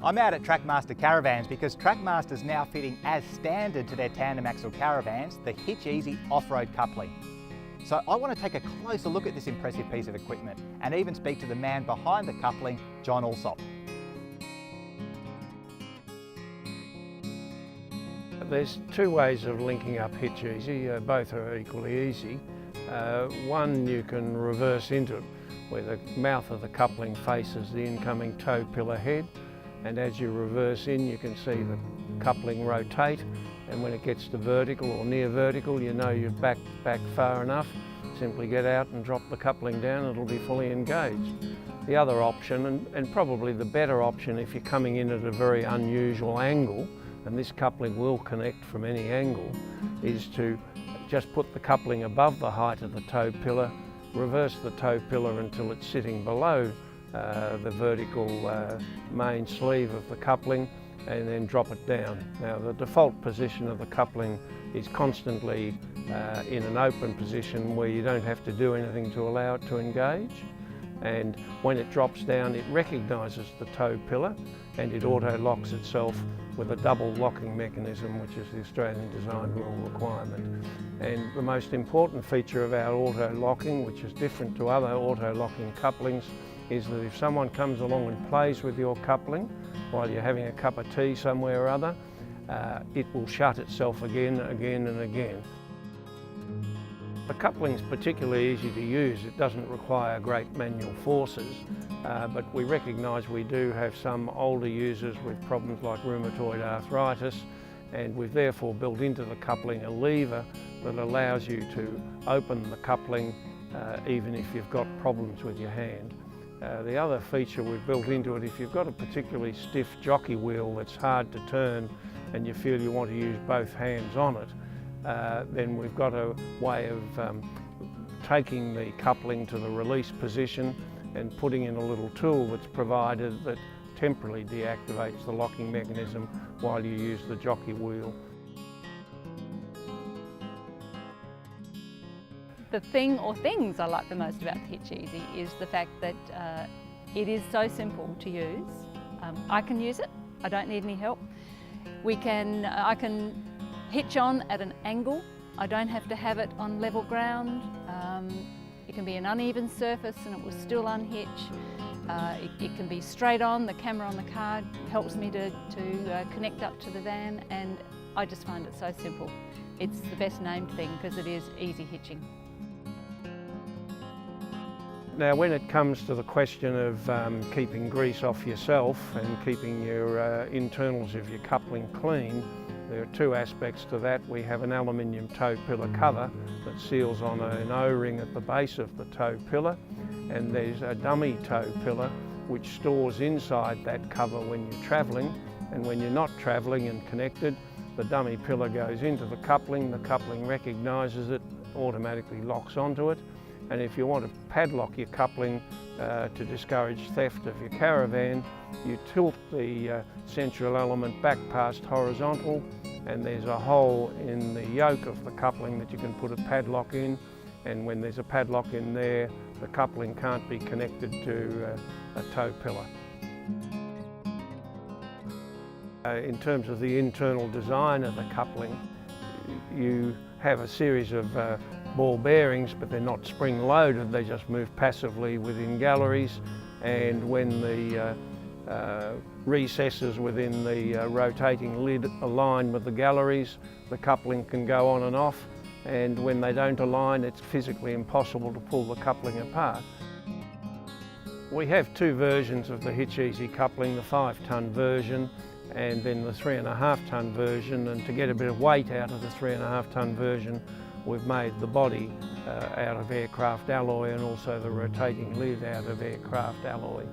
I'm out at Trackmaster Caravans because Trackmaster's now fitting as standard to their tandem axle caravans the Hitch-Ezy off-road coupling. So I want to take a closer look at this impressive piece of equipment and even speak to the man behind the coupling, John Alsop. There's two ways of linking up Hitch-Ezy, both are equally easy. One, you can reverse into it, where the mouth of the coupling faces the incoming tow pillar head, and as you reverse in you can see the coupling rotate, and when it gets to vertical or near vertical you know you've back far enough. Simply get out and drop the coupling down, it'll be fully engaged. The other option, and probably the better option if you're coming in at a very unusual angle, and this coupling will connect from any angle, is to just put the coupling above the height of the tow pillar, reverse the tow pillar until it's sitting below the vertical main sleeve of the coupling, and then drop it down. Now the default position of the coupling is constantly in an open position where you don't have to do anything to allow it to engage, and when it drops down it recognises the tow pillar and it auto-locks itself with a double locking mechanism, which is the Australian Design Rule requirement. And the most important feature of our auto-locking, which is different to other auto-locking couplings, is that if someone comes along and plays with your coupling while you're having a cup of tea somewhere or other, it will shut itself again and again. The coupling's particularly easy to use. It doesn't require great manual forces, but we recognise we do have some older users with problems like rheumatoid arthritis, and we've therefore built into the coupling a lever that allows you to open the coupling even if you've got problems with your hand. The other feature we've built into it, if you've got a particularly stiff jockey wheel that's hard to turn and you feel you want to use both hands on it, then we've got a way of taking the coupling to the release position and putting in a little tool that's provided that temporarily deactivates the locking mechanism while you use the jockey wheel. The thing or things I like the most about the Hitch-Ezy is the fact that it is so simple to use. I can use it, I don't need any help. I can hitch on at an angle, I don't have to have it on level ground. It can be an uneven surface and it will still unhitch. It can be straight on, the camera on the car helps me to connect up to the van, and I just find it so simple. It's the best named thing because it is easy hitching. Now when it comes to the question of keeping grease off yourself and keeping your internals of your coupling clean, there are two aspects to that. We have an aluminium tow pillar cover that seals on an O-ring at the base of the tow pillar, and there's a dummy tow pillar which stores inside that cover when you're travelling, and when you're not travelling and connected, the dummy pillar goes into the coupling recognises it, automatically locks onto it, and if you want to padlock your coupling to discourage theft of your caravan, you tilt the central element back past horizontal, and there's a hole in the yoke of the coupling that you can put a padlock in, and when there's a padlock in there, the coupling can't be connected to a tow pillar. In terms of the internal design of the coupling, you have a series of ball bearings, but they're not spring loaded, they just move passively within galleries, and when the recesses within the rotating lid align with the galleries, the coupling can go on and off, and when they don't align it's physically impossible to pull the coupling apart. We have two versions of the Hitch-Ezy coupling, the 5-tonne version and then the 3.5-tonne version, and to get a bit of weight out of the 3.5-tonne version we've made the body out of aircraft alloy and also the rotating lid out of aircraft alloy.